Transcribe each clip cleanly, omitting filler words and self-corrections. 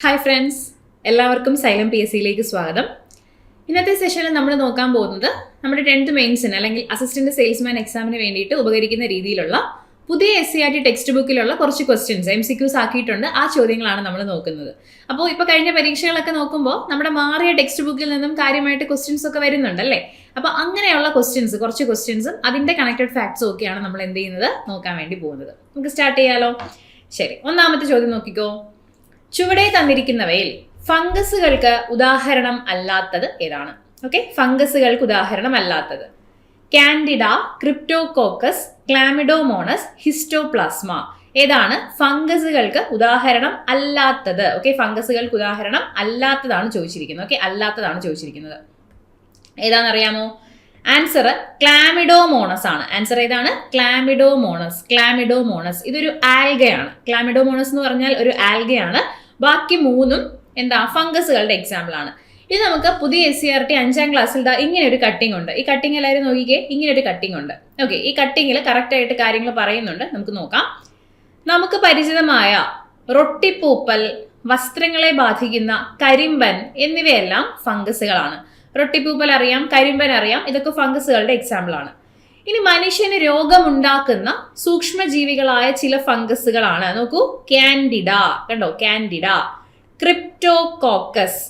Hi friends, എല്ലാവർക്കും xylem PSCയിലേക്ക് സ്വാഗതം. ഇന്നത്തെ സെഷനിൽ നമ്മൾ നോക്കാൻ പോകുന്നത് നമ്മുടെ 10th മെയിൻസിന് അല്ലെങ്കിൽ അസിസ്റ്റന്റ് സെയിൽസ്മാൻ എക്സാമിന് വേണ്ടിയിട്ട് ഉപകരിക്കുന്ന രീതിയിലുള്ള പുതിയ SCERT ടെക്സ്റ്റ് ബുക്കിലുള്ള കുറച്ച് ക്വസ്റ്റ്യൻസ് MCQs ആക്കിയിട്ടുണ്ട്. ആ ചോദ്യങ്ങളാണ് നമ്മൾ നോക്കുന്നത്. അപ്പോൾ ഇപ്പോൾ കഴിഞ്ഞ പരീക്ഷകളൊക്കെ നോക്കുമ്പോൾ നമ്മുടെ മാറിയ ടെക്സ്റ്റ് ബുക്കിൽ നിന്നും കാര്യമായിട്ട് ക്വസ്റ്റ്യൻസ് ഒക്കെ വരുന്നുണ്ടല്ലേ. അപ്പോൾ അങ്ങനെയുള്ള കുറച്ച് ക്വസ്റ്റ്യൻസും അതിൻ്റെ കണക്റ്റഡ് ഫാക്ട്സും ഒക്കെയാണ് നമ്മൾ എന്ത് ചെയ്യുന്നത് നോക്കാൻ വേണ്ടി പോകുന്നത്. നമുക്ക് സ്റ്റാർട്ട് ചെയ്യാലോ. ശരി, ഒന്നാമത്തെ ചോദ്യം നോക്കിക്കോ. ചുവടെ തന്നിരിക്കുന്നവയിൽ ഫംഗസുകൾക്ക് ഉദാഹരണം അല്ലാത്തത് ഏതാണ്? ഓക്കെ, ഫംഗസുകൾക്ക് ഉദാഹരണം അല്ലാത്തത് കാൻഡിഡ, ക്രിപ്റ്റോകോക്കസ്, ക്ലാമിഡോമോണസ്, ഹിസ്റ്റോപ്ലാസ്മ. ഏതാണ് ഫംഗസുകൾക്ക് ഉദാഹരണം അല്ലാത്തത്? ഓക്കെ, ഫംഗസുകൾക്ക് ഉദാഹരണം അല്ലാത്തതാണ് ചോദിച്ചിരിക്കുന്നത്. ഓക്കെ, അല്ലാത്തതാണ് ചോദിച്ചിരിക്കുന്നത്. ഏതാണെന്നറിയാമോ? ആൻസർ ക്ലാമിഡോമോണസ് ആണ്. ആൻസർ ഏതാണ്? ക്ലാമിഡോമോണസ്. ഇതൊരു ആൽഗയാണ്. ക്ലാമിഡോമോണസ് എന്ന് പറഞ്ഞാൽ ഒരു ആൽഗയാണ്. ബാക്കി മൂന്നും എന്താ ഫംഗസുകളുടെ എക്സാമ്പിൾ ആണ്. ഇത് നമുക്ക് പുതിയ SCERT 5ാം ക്ലാസ്സിൽ ഇങ്ങനെ ഒരു കട്ടിംഗ് ഉണ്ട്. ഈ കട്ടിംഗ് എല്ലാവരും നോക്കിക്കേ, ഇങ്ങനെ ഒരു കട്ടിംഗ് ഉണ്ട്. ഓക്കെ, ഈ കട്ടിങ്ങിൽ കറക്റ്റ് ആയിട്ട് കാര്യങ്ങൾ പറയുന്നുണ്ട്. നമുക്ക് നോക്കാം. നമുക്ക് പരിചിതമായ റൊട്ടിപ്പൂപ്പൽ, വസ്ത്രങ്ങളെ ബാധിക്കുന്ന കരിമ്പൻ എന്നിവയെല്ലാം ഫംഗസുകളാണ്. റൊട്ടിപ്പൂപ്പൽ അറിയാം, കരിമ്പൻ അറിയാം, ഇതൊക്കെ ഫംഗസുകളുടെ എക്സാമ്പിൾ ആണ്. ഇനി മനുഷ്യന് രോഗമുണ്ടാക്കുന്ന സൂക്ഷ്മജീവികളായ ചില ഫംഗസുകളാണ്. നോക്കൂ, കാൻഡിഡ, കണ്ടോ, കാൻഡിഡ, ക്രിപ്റ്റോകോക്കസ്,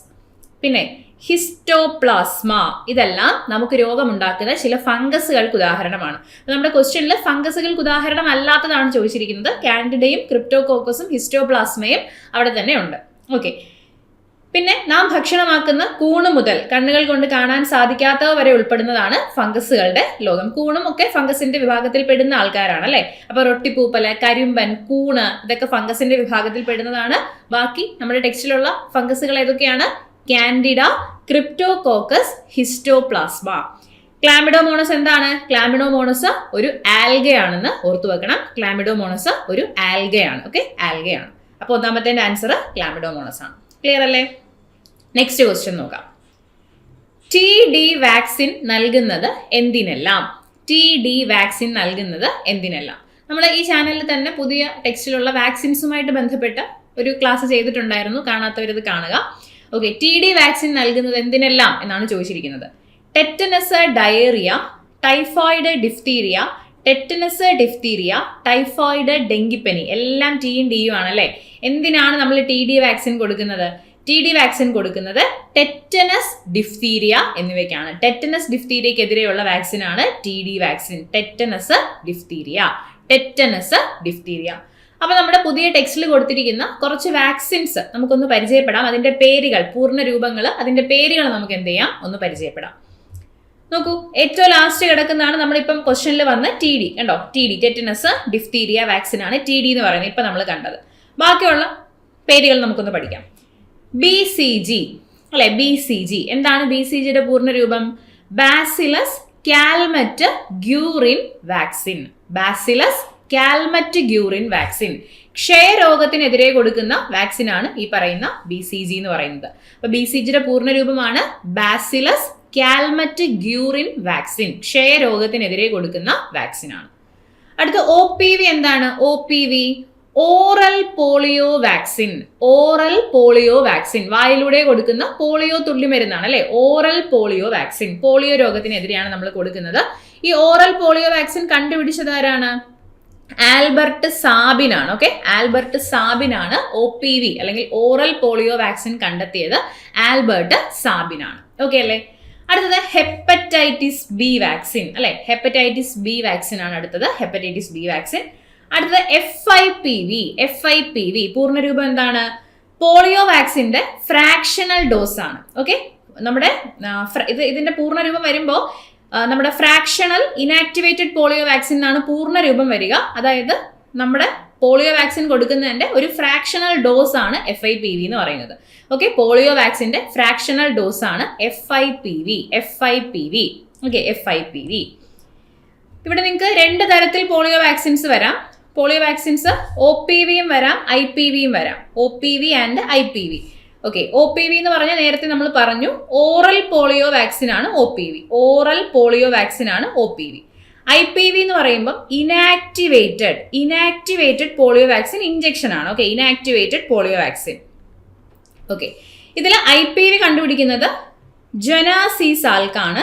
പിന്നെ ഹിസ്റ്റോപ്ലാസ്മ. ഇതെല്ലാം നമുക്ക് രോഗമുണ്ടാക്കുന്ന ചില ഫംഗസുകൾക്ക് ഉദാഹരണമാണ്. നമ്മുടെ ക്വസ്റ്റ്യനിൽ ഫംഗസുകൾക്ക് ഉദാഹരണം അല്ലാത്തതാണ് ചോദിച്ചിരിക്കുന്നത്. കാൻഡിഡയും ക്രിപ്റ്റോകോക്കസും ഹിസ്റ്റോപ്ലാസ്മയും അവിടെ തന്നെ ഉണ്ട്. ഓക്കെ, പിന്നെ നാം ഭക്ഷണമാക്കുന്ന കൂണ് മുതൽ കണ്ണുകൾ കൊണ്ട് കാണാൻ സാധിക്കാത്തവ വരെ ഉൾപ്പെടുന്നതാണ് ഫംഗസുകളുടെ ലോകം. കൂണും ഒക്കെ ഫംഗസിന്റെ വിഭാഗത്തിൽ പെടുന്ന ആൾക്കാരാണ് അല്ലെ. അപ്പൊ റൊട്ടിപ്പൂപ്പല്, കരിമ്പൻ, കൂണ് ഇതൊക്കെ ഫംഗസിന്റെ വിഭാഗത്തിൽ പെടുന്നതാണ്. ബാക്കി നമ്മുടെ ടെക്സ്റ്റിലുള്ള ഫംഗസുകൾ ഏതൊക്കെയാണ്? Candida, Cryptococcus, Histoplasma. ക്ലാമിഡോമോണസ് എന്താണ്? ക്ലാമിഡോമോണസ് ഒരു ആൽഗയാണെന്ന് ഓർത്തു വെക്കണം. ക്ലാമിഡോമോണസ് ഒരു ആൽഗയാണ്. ഓക്കെ, ആൽഗയാണ്. അപ്പൊ ഒന്നാമത്തെ ആൻസർ ക്ലാമിഡോമോണസ് ആണ്. ക്ലിയർ അല്ലേ? നെക്സ്റ്റ് ക്വസ്റ്റ്യൻ നോക്കാം. TD വാക്സിൻ നൽകുന്നത് എന്തിനെല്ലാം? TD വാക്സിൻ നൽകുന്നത് എന്തിനെല്ലാം? നമ്മൾ ഈ ചാനലിൽ തന്നെ പുതിയ ടെക്സ്റ്റിലുള്ള വാക്സിൻസുമായിട്ട് ബന്ധപ്പെട്ട ഒരു ക്ലാസ് ചെയ്തിട്ടുണ്ടായിരുന്നു. കാണാത്തവരത് കാണുക. ഓക്കെ, TD വാക്സിൻ നൽകുന്നത് എന്തിനെല്ലാം എന്നാണ് ചോദിച്ചിരിക്കുന്നത്. Tetanus, diarrhoea, typhoid, diphtheria, tetanus, diphtheria, typhoid, ഡെങ്കിപ്പനി. എല്ലാം ടിയും ഡിയും ആണല്ലേ. എന്തിനാണ് നമ്മൾ TD വാക്സിൻ കൊടുക്കുന്നത്? TD വാക്സിൻ കൊടുക്കുന്നത് ടെറ്റനസ്, ഡിഫ്തീരിയ എന്നിവയ്ക്കാണ്. ടെറ്റനസ്, ഡിഫ്തീരിയക്കെതിരെയുള്ള വാക്സിൻ ആണ് TD വാക്സിൻ. Tetanus, diphtheria. അപ്പൊ നമ്മുടെ പുതിയ ടെക്സ്റ്റിൽ കൊടുത്തിരിക്കുന്ന കുറച്ച് വാക്സിൻസ് നമുക്കൊന്ന് പരിചയപ്പെടാം. അതിന്റെ പേരുകൾ, പൂർണ്ണ രൂപങ്ങൾ, അതിന്റെ പേരുകൾ നമുക്ക് എന്ത് ചെയ്യാം, ഒന്ന് പരിചയപ്പെടാം. നോക്കൂ, ഏറ്റവും ലാസ്റ്റ് കിടക്കുന്നതാണ് നമ്മളിപ്പം ക്വസ്റ്റ്യനിൽ വന്ന TD. കണ്ടോ, TD ടെറ്റനസ്, ഡിഫ്തീരിയ വാക്സിൻ ആണ് TD എന്ന് പറയുന്നത്. ഇപ്പൊ നമ്മൾ കണ്ടത്. ബാക്കിയുള്ള പേരുകൾ നമുക്കൊന്ന് പഠിക്കാം. BCG അല്ലെ, BCG എന്താണ്? BCGയുടെ പൂർണ്ണ രൂപം bacillus Calmette Guerin vaccine. Bacillus Calmette Guerin vaccine. ക്ഷയരോഗത്തിനെതിരെ കൊടുക്കുന്ന വാക്സിൻ ആണ് ഈ പറയുന്ന BCG എന്ന് പറയുന്നത്. അപ്പൊ BCGയുടെ പൂർണ്ണ രൂപമാണ് ബാസിലസ് കാൽമറ്റ് ഗ്യൂറിൻ വാക്സിൻ. ക്ഷയരോഗത്തിനെതിരെ കൊടുക്കുന്ന വാക്സിൻ ആണ്. അടുത്ത OPV എന്താണ്? OPV oral polio vaccine. Oral polio vaccine, വായിലൂടെ കൊടുക്കുന്ന പോളിയോ തുള്ളിമരുന്നാണ് അല്ലെ. ഓറൽ പോളിയോ വാക്സിൻ, പോളിയോ രോഗത്തിനെതിരെയാണ് നമ്മൾ കൊടുക്കുന്നത്. ഈ ഓറൽ പോളിയോ വാക്സിൻ കണ്ടുപിടിച്ചത് ആരാണ്? ആൽബർട്ട് സാബിൻ ആണ്. ഓക്കെ, ആൽബർട്ട് സാബിൻ ആണ് OPV അല്ലെങ്കിൽ ഓറൽ പോളിയോ വാക്സിൻ കണ്ടെത്തിയത്. ആൽബർട്ട് സാബിൻ ആണ്. ഓക്കെ അല്ലേ? അടുത്തത് ഹെപ്പറ്റൈറ്റിസ് ബി വാക്സിൻ അല്ലെ. ഹെപ്പറ്റൈറ്റിസ് ബി വാക്സിൻ ആണ് അടുത്തത്. Hepatitis B vaccine. അടുത്തത് FIPV പൂർണ്ണ രൂപം എന്താണ്? പോളിയോ വാക്സിന്റെ ഫ്രാക്ഷണൽ ഡോസ് ആണ്. ഓക്കെ, നമ്മുടെ ഇതിന്റെ പൂർണ്ണ രൂപം വരുമ്പോൾ നമ്മുടെ ഫ്രാക്ഷണൽ ഇനാക്ടിവേറ്റഡ് പോളിയോ വാക്സിൻ എന്നാണ് പൂർണ്ണ രൂപം വരിക. അതായത് നമ്മുടെ പോളിയോ വാക്സിൻ കൊടുക്കുന്നതിന്റെ ഒരു ഫ്രാക്ഷണൽ ഡോസ് ആണ് FIPV എന്ന് പറയുന്നത്. ഓക്കെ, പോളിയോ വാക്സിന്റെ ഫ്രാക്ഷണൽ ഡോസ് ആണ് FIPV. Okay, FIPV. ഇവിടെ നിങ്ങൾക്ക് 2 തരത്തിൽ പോളിയോ വാക്സിൻസ് വരാം. പോളിയോ വാക്സിൻസ് OPVയും വരാം, IPVയും വരാം. OPV and IPV. Okay, OPV എന്ന് പറഞ്ഞാൽ നേരത്തെ നമ്മൾ പറഞ്ഞു ഓറൽ പോളിയോ വാക്സിൻ ആണ് OPV. ഓറൽ പോളിയോ വാക്സിൻ ആണ് OPV. IPV എന്ന് പറയുമ്പോൾ ഇനാക്ടിവേറ്റഡ് പോളിയോ വാക്സിൻ ഇഞ്ചക്ഷൻ ആണ്. Okay, inactivated polio vaccine. Okay, ഇതിൽ IPV കണ്ടുപിടിക്കുന്നത് ജൊനാസ് ഇ സാൽക്കാണ്.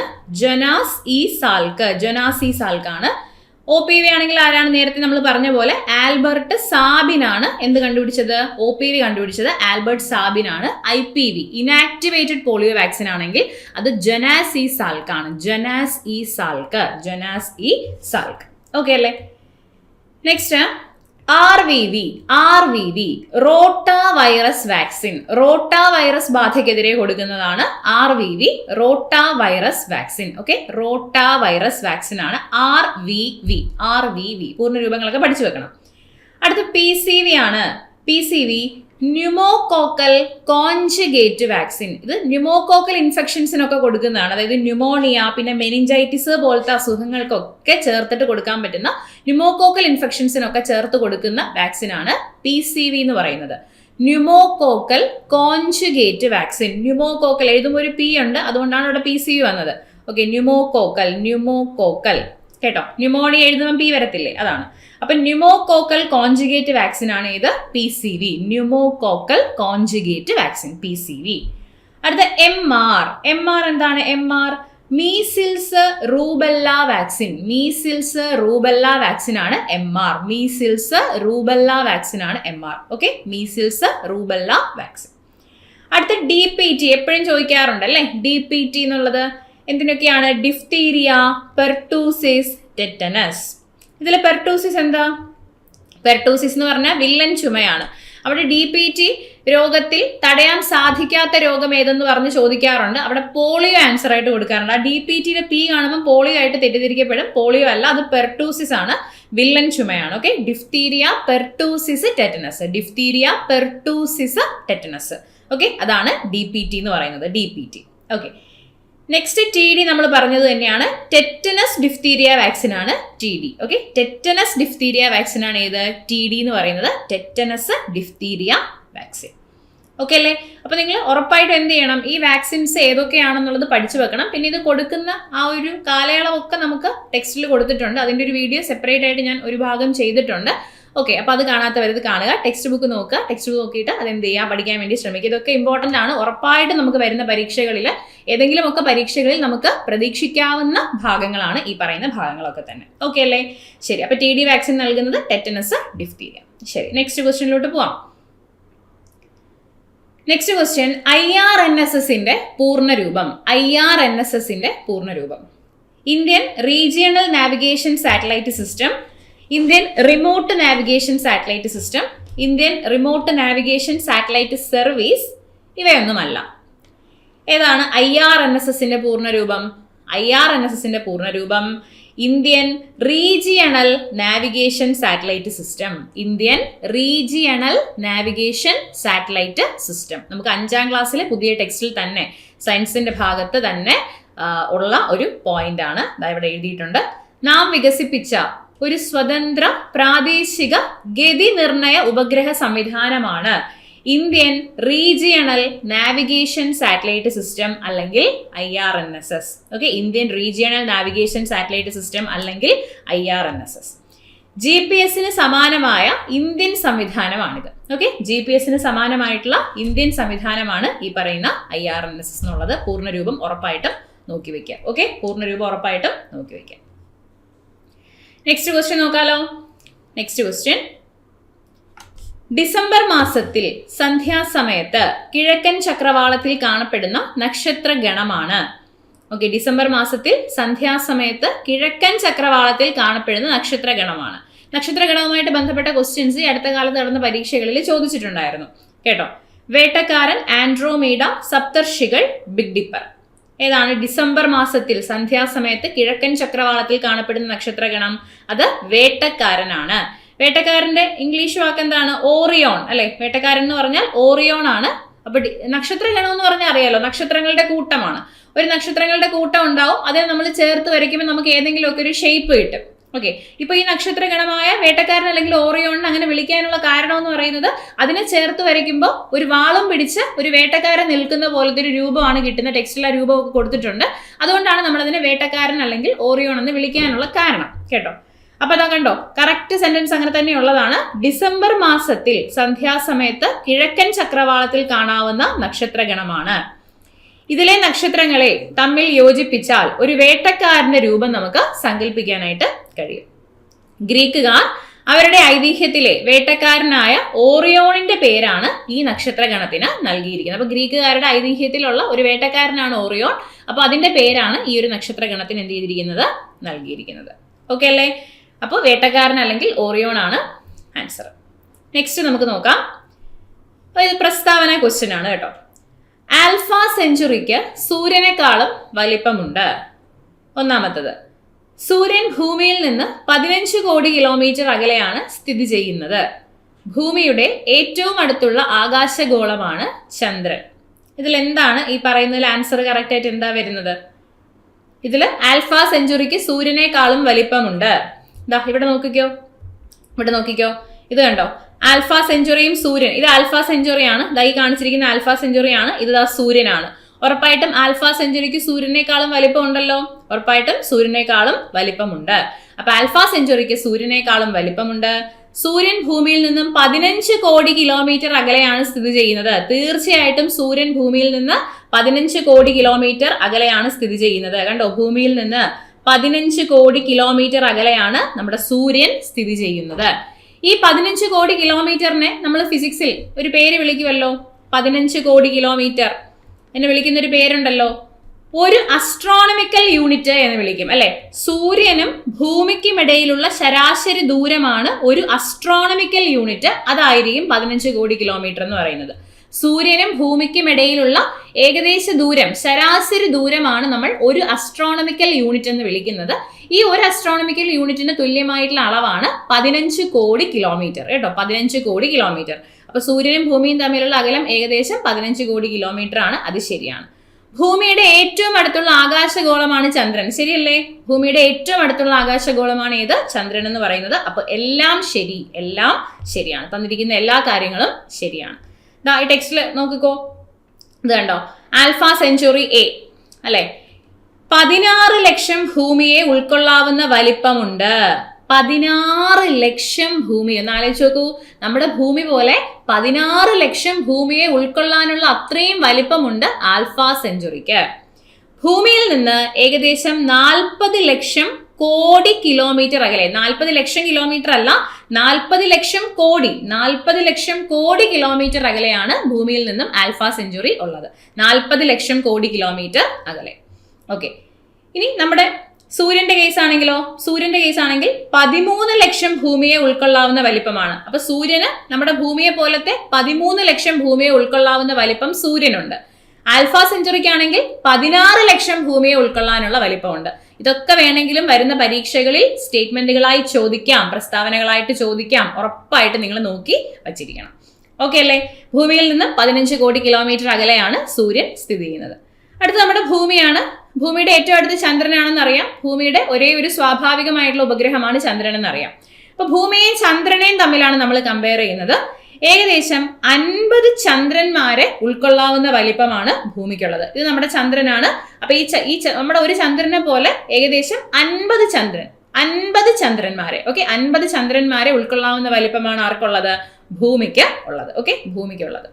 OPV ആണെങ്കിൽ ആരാണ്? നേരത്തെ നമ്മൾ പറഞ്ഞ പോലെ ആൽബർട്ട് സാബിനാണ് എന്ത് കണ്ടുപിടിച്ചത്? OPV കണ്ടുപിടിച്ചത് ആൽബർട്ട് സാബിനാണ്. IPV ഇനാക്ടിവേറ്റഡ് പോളിയോ വാക്സിൻ ആണെങ്കിൽ അത് ജൊനാസ് ഇ സാൽക്കാണ്. Jonas E Salk. ഓക്കെ അല്ലേ? Next RVV rotavirus vaccine. Rotavirus ബാധയ്ക്കെതിരെ കൊടുക്കുന്നതാണ് RVV, rotavirus vaccine. Okay, rotavirus vaccine ആണ് RVV. പൂർണ്ണ രൂപങ്ങളൊക്കെ പഠിച്ചു വെക്കണം. അടുത്ത PCV ആണ്. PCV pneumococcal conjugate vaccine. ഇത് ന്യൂമോകോക്കൽ ഇൻഫെക്ഷൻസിനൊക്കെ കൊടുക്കുന്നതാണ്. അതായത് ന്യൂമോണിയ, പിന്നെ മെനിഞ്ചൈറ്റിസ് പോലത്തെ അസുഖങ്ങൾക്കൊക്കെ ചേർത്തിട്ട് കൊടുക്കാൻ പറ്റുന്ന ന്യൂമോകോക്കൽ ഇൻഫെക്ഷൻസിനൊക്കെ ചേർത്ത് കൊടുക്കുന്ന വാക്സിനാണ് PCV എന്ന് പറയുന്നത്. Pneumococcal conjugate vaccine. ന്യൂമോകോക്കൽ എഴുതുമ്പോൾ ഒരു P ഉണ്ട്, അതുകൊണ്ടാണ് ഇവിടെ PCV വന്നത്. ഓക്കെ, ന്യൂമോകോക്കൽ കേട്ടോ. ന്യൂമോണിയ എഴുതുമ്പോൾ P വരത്തില്ലേ, അതാണ്. അപ്പൊ ന്യൂമോകോക്കൽ കോൺജുഗേറ്റ് വാക്സിൻ ആണ് ഇത് PCV. Pneumococcal conjugate vaccine PCV. അടുത്ത MR എന്താണ്? MR measles rubella vaccine. ആണ് MR. Okay, measles rubella vaccine. അടുത്ത DPT എപ്പോഴും ചോദിക്കാറുണ്ട് അല്ലേ? DPT എന്നുള്ളത് എന്തിനൊക്കെയാണ്? Diphtheria, pertussis, tetanus. ഇതിൽ പെർട്ടൂസിസ് എന്താ? പെർട്ടൂസിസ് എന്ന് പറഞ്ഞാൽ വില്ലൻ ചുമയാണ്. അവിടെ DPT രോഗത്തിൽ തടയാൻ സാധിക്കാത്ത രോഗം ഏതെന്ന് പറഞ്ഞ് ചോദിക്കാറുണ്ട്. അവിടെ പോളിയോ ആൻസർ ആയിട്ട് കൊടുക്കാറുണ്ട്. ആ DPTയുടെ P കാണുമ്പോൾ പോളിയോ ആയിട്ട് തെറ്റിദ്ധരിക്കപ്പെടും. പോളിയോ അല്ല, അത് പെർട്ടൂസിസ് ആണ്, വില്ലൻ ചുമയാണ്. Okay, diphtheria, pertussis, tetanus. Okay, അതാണ് DPT എന്ന് പറയുന്നത്. DPT. ഓക്കെ, നെക്സ്റ്റ് TD നമ്മൾ പറഞ്ഞത് തന്നെയാണ്. ടെറ്റനസ് ഡിഫ്തീരിയ വാക്സിൻ ആണ് TD. Okay, tetanus diphtheria vaccine ആണ് ഏത്? TD എന്ന് പറയുന്നത്. Tetanus diphtheria vaccine. ഓക്കെ അല്ലേ? അപ്പൊ നിങ്ങൾ ഉറപ്പായിട്ടും എന്ത് ചെയ്യണം? ഈ വാക്സിൻസ് ഏതൊക്കെയാണെന്നുള്ളത് പഠിച്ചു വെക്കണം. പിന്നെ ഇത് കൊടുക്കുന്ന ആ ഒരു കാലയളവൊക്കെ നമുക്ക് ടെക്സ്റ്റിൽ കൊടുത്തിട്ടുണ്ട്. അതിന്റെ ഒരു വീഡിയോ സെപ്പറേറ്റ് ആയിട്ട് ഞാൻ ഒരു ഭാഗം ചെയ്തിട്ടുണ്ട്. ഓക്കെ, അപ്പൊ അത് കാണാത്തവരത് കാണുക. ടെക്സ്റ്റ് ബുക്ക് നോക്കുക. ടെക്സ്റ്റ് ബുക്ക് നോക്കിയിട്ട് അതെന്ത് ചെയ്യുക? പഠിക്കാൻ വേണ്ടി ശ്രമിക്കുക. ഇതൊക്കെ ഇമ്പോർട്ടന്റ് ആണ്. ഉറപ്പായിട്ടും നമുക്ക് വരുന്ന പരീക്ഷകളിൽ ഏതെങ്കിലുമൊക്കെ പരീക്ഷകളിൽ നമുക്ക് പ്രതീക്ഷിക്കാവുന്ന ഭാഗങ്ങളാണ് ഈ പറയുന്ന ഭാഗങ്ങളൊക്കെ തന്നെ. ഓക്കെ അല്ലേ? ശരി, അപ്പൊ TD വാക്സിൻ നൽകുന്നത് ടെറ്റനസ്, ഡിഫ്തീരിയ. ശരി, നെക്സ്റ്റ് ക്വസ്റ്റ്യനിലോട്ട് പോവാം. നെക്സ്റ്റ് ക്വസ്റ്റ്യൻ IRNSSന്റെ പൂർണ്ണരൂപം. Indian regional navigation satellite system, Indian remote navigation satellite system, Indian remote navigation satellite service ഇവയൊന്നുമല്ല. ഏതാണ് IRNSSന്റെ പൂർണ്ണരൂപം? Indian regional navigation satellite system. നമുക്ക് 5ാം ക്ലാസ്സിലെ പുതിയ ടെക്സ്റ്റിൽ തന്നെ സയൻസിന്റെ ഭാഗത്ത് തന്നെ ഉള്ള ഒരു പോയിന്റ് ആണ്. ഇവിടെ എഴുതിയിട്ടുണ്ട്. നാം വികസിപ്പിച്ച ഒരു സ്വതന്ത്ര പ്രാദേശിക ഗതി നിർണയ ഉപഗ്രഹ സംവിധാനമാണ് Indian regional navigation satellite system അല്ലെങ്കിൽ IRNSS. Okay, Indian regional navigation satellite system അല്ലെങ്കിൽ IRNSS. GPS-ന് സമാനമായ ഇന്ത്യൻ സംവിധാനമാണിത്. ഓക്കെ, GPS-ന് സമാനമായിട്ടുള്ള ഇന്ത്യൻ സംവിധാനമാണ് ഈ പറയുന്ന IRNSS എന്നുള്ളത്. പൂർണ്ണരൂപം ഉറപ്പായിട്ടും നോക്കി വെക്കാം. ഓക്കെ, പൂർണ്ണരൂപം ഉറപ്പായിട്ടും നോക്കി വെക്കാം. നെക്സ്റ്റ് ക്വസ്റ്റ്യൻ നോക്കാലോ. നെക്സ്റ്റ് ക്വസ്റ്റ്യൻ, ഡിസംബർ മാസത്തിൽ സന്ധ്യാസമയത്ത് കിഴക്കൻ ചക്രവാളത്തിൽ കാണപ്പെടുന്ന നക്ഷത്ര ഗണമാണ്. ഓക്കെ, ഡിസംബർ മാസത്തിൽ സന്ധ്യാസമയത്ത് കിഴക്കൻ ചക്രവാളത്തിൽ കാണപ്പെടുന്ന നക്ഷത്ര ഗണമാണ്. നക്ഷത്രഗണവുമായിട്ട് ബന്ധപ്പെട്ട ക്വസ്റ്റ്യൻസ് ഈ അടുത്ത കാലത്ത് നടന്ന പരീക്ഷകളിൽ ചോദിച്ചിട്ടുണ്ടായിരുന്നു കേട്ടോ. വേട്ടക്കാരൻ, ആൻഡ്രോമീഡ, സപ്തർഷികൾ, ബിഗ് ഡിപ്പർ. ഏതാണ് ഡിസംബർ മാസത്തിൽ സന്ധ്യാസമയത്ത് കിഴക്കൻ ചക്രവാളത്തിൽ കാണപ്പെടുന്ന നക്ഷത്രഗണം? അത് വേട്ടക്കാരനാണ്. വേട്ടക്കാരന്റെ ഇംഗ്ലീഷ് വാക്ക് എന്താണ്? ഓറിയോൺ അല്ലെ. വേട്ടക്കാരൻ എന്ന് പറഞ്ഞാൽ ഓറിയോൺ ആണ്. അപ്പൊ നക്ഷത്രഗണം എന്ന് പറഞ്ഞാൽ അറിയാലോ, നക്ഷത്രങ്ങളുടെ കൂട്ടമാണ്. ഒരു നക്ഷത്രങ്ങളുടെ കൂട്ടം ഉണ്ടാവും, അതിനെ നമ്മൾ ചേർത്ത് വരയ്ക്കുമ്പോൾ നമുക്ക് ഏതെങ്കിലും ഒക്കെ ഒരു ഷേപ്പ് കിട്ടും. ഓക്കെ, ഇപ്പൊ ഈ നക്ഷത്രഗണമായ വേട്ടക്കാരൻ അല്ലെങ്കിൽ ഓറിയോണിനെ അങ്ങനെ വിളിക്കാനുള്ള കാരണം എന്ന് പറയുന്നത് അതിനെ ചേർത്ത് വരയ്ക്കുമ്പോൾ ഒരു വാളും പിടിച്ച് ഒരു വേട്ടക്കാരൻ നിൽക്കുന്ന പോലത്തെ ഒരു രൂപമാണ് കിട്ടുന്ന. ടെക്സ്റ്റിലെ രൂപമൊക്കെ കൊടുത്തിട്ടുണ്ട്. അതുകൊണ്ടാണ് നമ്മൾ അതിനെ വേട്ടക്കാരൻ അല്ലെങ്കിൽ ഓറിയോൺ എന്ന് വിളിക്കാനുള്ള കാരണം കേട്ടോ. അപ്പൊ അതാ കണ്ടോ, കറക്റ്റ് സെന്റൻസ് അങ്ങനെ തന്നെ ഉള്ളതാണ്. ഡിസംബർ മാസത്തിൽ സന്ധ്യാസമയത്ത് കിഴക്കൻ ചക്രവാളത്തിൽ കാണാവുന്ന നക്ഷത്രഗണമാണ്. ഇതിലെ നക്ഷത്രങ്ങളെ തമ്മിൽ യോജിപ്പിച്ചാൽ ഒരു വേട്ടക്കാരന്റെ രൂപം നമുക്ക് സങ്കല്പിക്കാനായിട്ട് കഴിയും. ഗ്രീക്കുകാർ അവരുടെ ഐതിഹ്യത്തിലെ വേട്ടക്കാരനായ ഓറിയോണിന്റെ പേരാണ് ഈ നക്ഷത്രഗണത്തിന് നൽകിയിരിക്കുന്നത്. അപ്പൊ ഗ്രീക്കുകാരുടെ ഐതിഹ്യത്തിലുള്ള ഒരു വേട്ടക്കാരനാണ് ഓറിയോൺ. അപ്പൊ അതിന്റെ പേരാണ് ഈ ഒരു നക്ഷത്രഗണത്തിന് എന്ത് ചെയ്തിരിക്കുന്നത്, നൽകിയിരിക്കുന്നത്. ഓക്കെ അല്ലേ? അപ്പോൾ വേട്ടക്കാരൻ അല്ലെങ്കിൽ ഓറിയോൺ ആണ് ആൻസർ. നെക്സ്റ്റ് നമുക്ക് നോക്കാം. ഇത് പ്രസ്താവന ക്വസ്റ്റ്യൻ ആണ് കേട്ടോ. ആൽഫ സെഞ്ചുറിക്ക് സൂര്യനേക്കാളും വലിപ്പമുണ്ട്. ഒന്നാമത്തത്, സൂര്യൻ ഭൂമിയിൽ നിന്ന് 15 കോടി കിലോമീറ്റർ അകലെയാണ് സ്ഥിതി ചെയ്യുന്നത്. ഭൂമിയുടെ ഏറ്റവും അടുത്തുള്ള ആകാശഗോളമാണ് ചന്ദ്രൻ. ഇതിൽ എന്താണ് ഈ പറയുന്നതിൽ ആൻസർ കറക്റ്റ് ആയിട്ട് എന്താ വരുന്നത്? ഇതിൽ ആൽഫ സെഞ്ചുറിക്ക് സൂര്യനേക്കാളും വലിപ്പമുണ്ട്. ദാ ഇവിടെ നോക്കിക്കോ, ഇത് കണ്ടോ, ആൽഫ സെഞ്ചുറിയും സൂര്യൻ. ഇത് ആൽഫ സെഞ്ചുറിയാണ്, ദാ ഈ കാണിച്ചിരിക്കുന്ന ആൽഫ സെഞ്ചുറിയാണ്. ഇത് ദാ സൂര്യനാണ്. ഉറപ്പായിട്ടും ആൽഫ സെഞ്ചുറിക്ക് സൂര്യനേക്കാളും വലിപ്പം ഉണ്ടല്ലോ. ഉറപ്പായിട്ടും സൂര്യനേക്കാളും വലിപ്പമുണ്ട്. അപ്പൊ ആൽഫ സെഞ്ചുറിക്ക് സൂര്യനേക്കാളും വലിപ്പമുണ്ട്. സൂര്യൻ ഭൂമിയിൽ നിന്നും 15 കോടി കിലോമീറ്റർ അകലെയാണ് സ്ഥിതി ചെയ്യുന്നത്. തീർച്ചയായിട്ടും സൂര്യൻ ഭൂമിയിൽ നിന്ന് 15 കോടി കിലോമീറ്റർ അകലെയാണ് സ്ഥിതി ചെയ്യുന്നത്. കണ്ടോ, ഭൂമിയിൽ നിന്ന് 15 കോടി കിലോമീറ്റർ അകലെയാണ് നമ്മുടെ സൂര്യൻ സ്ഥിതി ചെയ്യുന്നത്. ഈ 15 കോടി കിലോമീറ്ററിനെ നമ്മൾ ഫിസിക്സിൽ ഒരു പേര് വിളിക്കുമല്ലോ, 15 കോടി കിലോമീറ്റർ എന്നെ വിളിക്കുന്ന ഒരു പേരുണ്ടല്ലോ, ഒരു അസ്ട്രോണമിക്കൽ യൂണിറ്റ് എന്ന് വിളിക്കും അല്ലെ. സൂര്യനും ഭൂമിക്കും ഇടയിലുള്ള ശരാശരി ദൂരമാണ് ഒരു അസ്ട്രോണമിക്കൽ യൂണിറ്റ്. അതായിരിക്കും 15 കോടി കിലോമീറ്റർ എന്ന് പറയുന്നത്. സൂര്യനും ഭൂമിക്കും ഇടയിലുള്ള ഏകദേശ ദൂരം, ശരാശരി ദൂരമാണ് നമ്മൾ ഒരു അസ്ട്രോണമിക്കൽ യൂണിറ്റ് എന്ന് വിളിക്കുന്നത്. ഈ ഒരു അസ്ട്രോണമിക്കൽ യൂണിറ്റിന് തുല്യമായിട്ടുള്ള അളവാണ് 15 കോടി കിലോമീറ്റർ കേട്ടോ, 15 കോടി കിലോമീറ്റർ. അപ്പൊ സൂര്യനും ഭൂമിയും തമ്മിലുള്ള അകലം ഏകദേശം 15 കോടി കിലോമീറ്റർ ആണ്. അത് ശരിയാണ്. ഭൂമിയുടെ ഏറ്റവും അടുത്തുള്ള ആകാശഗോളമാണ് ചന്ദ്രൻ. ശരിയല്ലേ? ഭൂമിയുടെ ഏറ്റവും അടുത്തുള്ള ആകാശഗോളമാണ് ഏത്? ചന്ദ്രൻ എന്ന് പറയുന്നത്. അപ്പൊ എല്ലാം ശരിയാണ്. തന്നിരിക്കുന്ന എല്ലാ കാര്യങ്ങളും ശരിയാണ്. ഈ ടെക്സ്റ്റിൽ നോക്കിക്കോ, ഇത് കണ്ടോ, ആൽഫ സെഞ്ചുറി എ അല്ലെ, 16 ലക്ഷം ഭൂമിയെ ഉൾക്കൊള്ളാവുന്ന വലിപ്പമുണ്ട്. 16 ലക്ഷം ഭൂമി ഒന്ന് ആലോചിച്ച് നോക്കൂ. നമ്മുടെ ഭൂമി പോലെ 16 ലക്ഷം ഭൂമിയെ ഉൾക്കൊള്ളാനുള്ള അത്രയും വലിപ്പമുണ്ട് ആൽഫ സെഞ്ചുറിക്ക്. ഭൂമിയിൽ നിന്ന് ഏകദേശം 40 ലക്ഷം കോടി കിലോമീറ്റർ അകലെ, 40 ലക്ഷം കിലോമീറ്റർ അല്ല, 40 ലക്ഷം കോടി, 40 ലക്ഷം കോടി കിലോമീറ്റർ അകലെയാണ് ഭൂമിയിൽ നിന്നും ആൽഫ സെഞ്ചുറി ഉള്ളത്. 40 ലക്ഷം കോടി കിലോമീറ്റർ അകലെ. ഓക്കെ, ഇനി നമ്മുടെ സൂര്യന്റെ കേസ് ആണെങ്കിലോ, സൂര്യന്റെ കേസ് ആണെങ്കിൽ 13 ലക്ഷം ഭൂമിയെ ഉൾക്കൊള്ളാവുന്ന വലിപ്പമാണ്. അപ്പൊ സൂര്യന് നമ്മുടെ ഭൂമിയെ പോലത്തെ 13 ലക്ഷം ഭൂമിയെ ഉൾക്കൊള്ളാവുന്ന വലിപ്പം സൂര്യനുണ്ട്. ആൽഫ സെഞ്ചുറിക്കാണെങ്കിൽ 16 ലക്ഷം ഭൂമിയെ ഉൾക്കൊള്ളാനുള്ള വലിപ്പമുണ്ട്. ഇതൊക്കെ വേണമെങ്കിലും വരുന്ന പരീക്ഷകളിൽ സ്റ്റേറ്റ്മെന്റുകളായി ചോദിക്കാം, പ്രസ്താവനകളായിട്ട് ചോദിക്കാം. ഉറപ്പായിട്ട് നിങ്ങൾ നോക്കി വച്ചിരിക്കണം. ഓക്കെ അല്ലേ? ഭൂമിയിൽ നിന്ന് 15 കോടി കിലോമീറ്റർ അകലെയാണ് സൂര്യൻ സ്ഥിതി ചെയ്യുന്നത്. അടുത്ത നമ്മുടെ ഭൂമിയാണ്. ഭൂമിയുടെ ഏറ്റവും അടുത്ത് ചന്ദ്രനാണെന്ന് അറിയാം. ഭൂമിയുടെ ഒരേ ഒരു സ്വാഭാവികമായിട്ടുള്ള ഉപഗ്രഹമാണ് ചന്ദ്രൻ എന്നറിയാം. അപ്പൊ ഭൂമിയെയും ചന്ദ്രനെയും തമ്മിലാണ് നമ്മൾ കമ്പയർ ചെയ്യുന്നത്. ഏകദേശം 50 ചന്ദ്രന്മാരെ ഉൾക്കൊള്ളാവുന്ന വലിപ്പമാണ് ഭൂമിക്കുള്ളത്. ഇത് നമ്മുടെ ചന്ദ്രനാണ്. അപ്പൊ ഈ നമ്മുടെ ഒരു ചന്ദ്രനെ പോലെ ഏകദേശം 50 ചന്ദ്രന്മാരെ, ഓക്കെ, 50 ചന്ദ്രന്മാരെ ഉൾക്കൊള്ളാവുന്ന വലിപ്പമാണ് ആർക്കുള്ളത്? ഭൂമിക്ക് ഉള്ളത്. ഓക്കെ, ഭൂമിക്കുള്ളത്.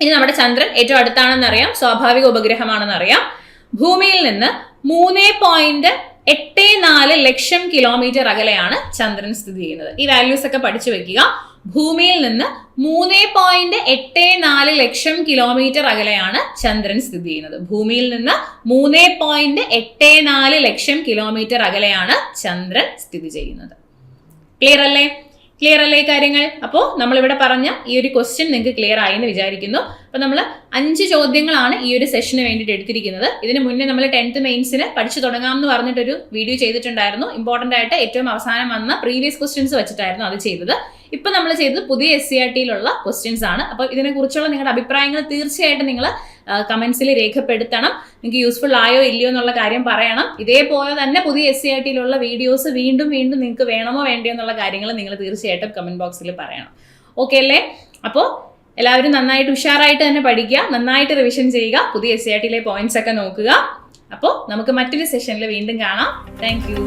ഇനി നമ്മുടെ ചന്ദ്രൻ ഏറ്റവും അടുത്താണെന്ന് അറിയാം, സ്വാഭാവിക ഉപഗ്രഹമാണെന്ന് അറിയാം. ഭൂമിയിൽ നിന്ന് 3.84 ലക്ഷം കിലോമീറ്റർ അകലെയാണ് ചന്ദ്രൻ സ്ഥിതി ചെയ്യുന്നത്. ഈ വാല്യൂസ് ഒക്കെ പഠിച്ചു വെക്കുക. ഭൂമിയിൽ നിന്ന് 3.84 ലക്ഷം കിലോമീറ്റർ അകലെയാണ് ചന്ദ്രൻ സ്ഥിതി ചെയ്യുന്നത്. ഭൂമിയിൽ നിന്ന് 3.84 ലക്ഷം കിലോമീറ്റർ അകലെയാണ് ചന്ദ്രൻ സ്ഥിതി ചെയ്യുന്നത്. ക്ലിയർ അല്ലേ കാര്യങ്ങൾ? അപ്പോൾ നമ്മളിവിടെ പറഞ്ഞ ഈ ഒരു ക്വസ്റ്റ്യൻ നിങ്ങൾക്ക് ക്ലിയർ ആയി എന്ന് വിചാരിക്കുന്നു. അപ്പൊ നമ്മൾ 5 ചോദ്യങ്ങളാണ് ഈ ഒരു സെഷന് വേണ്ടിയിട്ട് എടുത്തിരിക്കുന്നത്. ഇതിന് മുന്നേ നമ്മൾ 10th മെയിൻസിന് പഠിച്ചു തുടങ്ങാം എന്ന് പറഞ്ഞിട്ടൊരു വീഡിയോ ചെയ്തിട്ടുണ്ടായിരുന്നു. ഇമ്പോർട്ടന്റ് ആയിട്ട് ഏറ്റവും അവസാനം വന്ന പ്രീവിയസ് ക്വസ്റ്റ്യൻസ് വെച്ചിട്ടായിരുന്നു അത് ചെയ്തത്. ഇപ്പൊ നമ്മൾ ചെയ്തത് പുതിയ SCRT-യിലുള്ള ക്വസ്റ്റ്യൻസ് ആണ്. അപ്പോൾ ഇതിനെക്കുറിച്ചുള്ള നിങ്ങളുടെ അഭിപ്രായങ്ങൾ തീർച്ചയായിട്ടും നിങ്ങൾ കമന്റ്സിൽ രേഖപ്പെടുത്തണം. നിങ്ങൾക്ക് യൂസ്ഫുൾ ആയോ ഇല്ലയോ എന്നുള്ള കാര്യം പറയണം. ഇതേപോലെ തന്നെ പുതിയ SCRT-യിലുള്ള വീഡിയോസ് വീണ്ടും നിങ്ങൾക്ക് വേണമോ വേണ്ടയോ എന്നുള്ള കാര്യങ്ങൾ നിങ്ങൾ തീർച്ചയായിട്ടും കമന്റ് ബോക്സിൽ പറയണം. ഓക്കെ അല്ലേ? അപ്പോൾ എല്ലാവരും നന്നായിട്ട് ഉഷാറായിട്ട് തന്നെ പഠിക്കുക, നന്നായിട്ട് റിവിഷൻ ചെയ്യുക, പുതിയ SCRT-യിലെ പോയിന്റ്സ് ഒക്കെ നോക്കുക. അപ്പോൾ നമുക്ക് മറ്റൊരു സെഷനിൽ വീണ്ടും കാണാം. Thank you.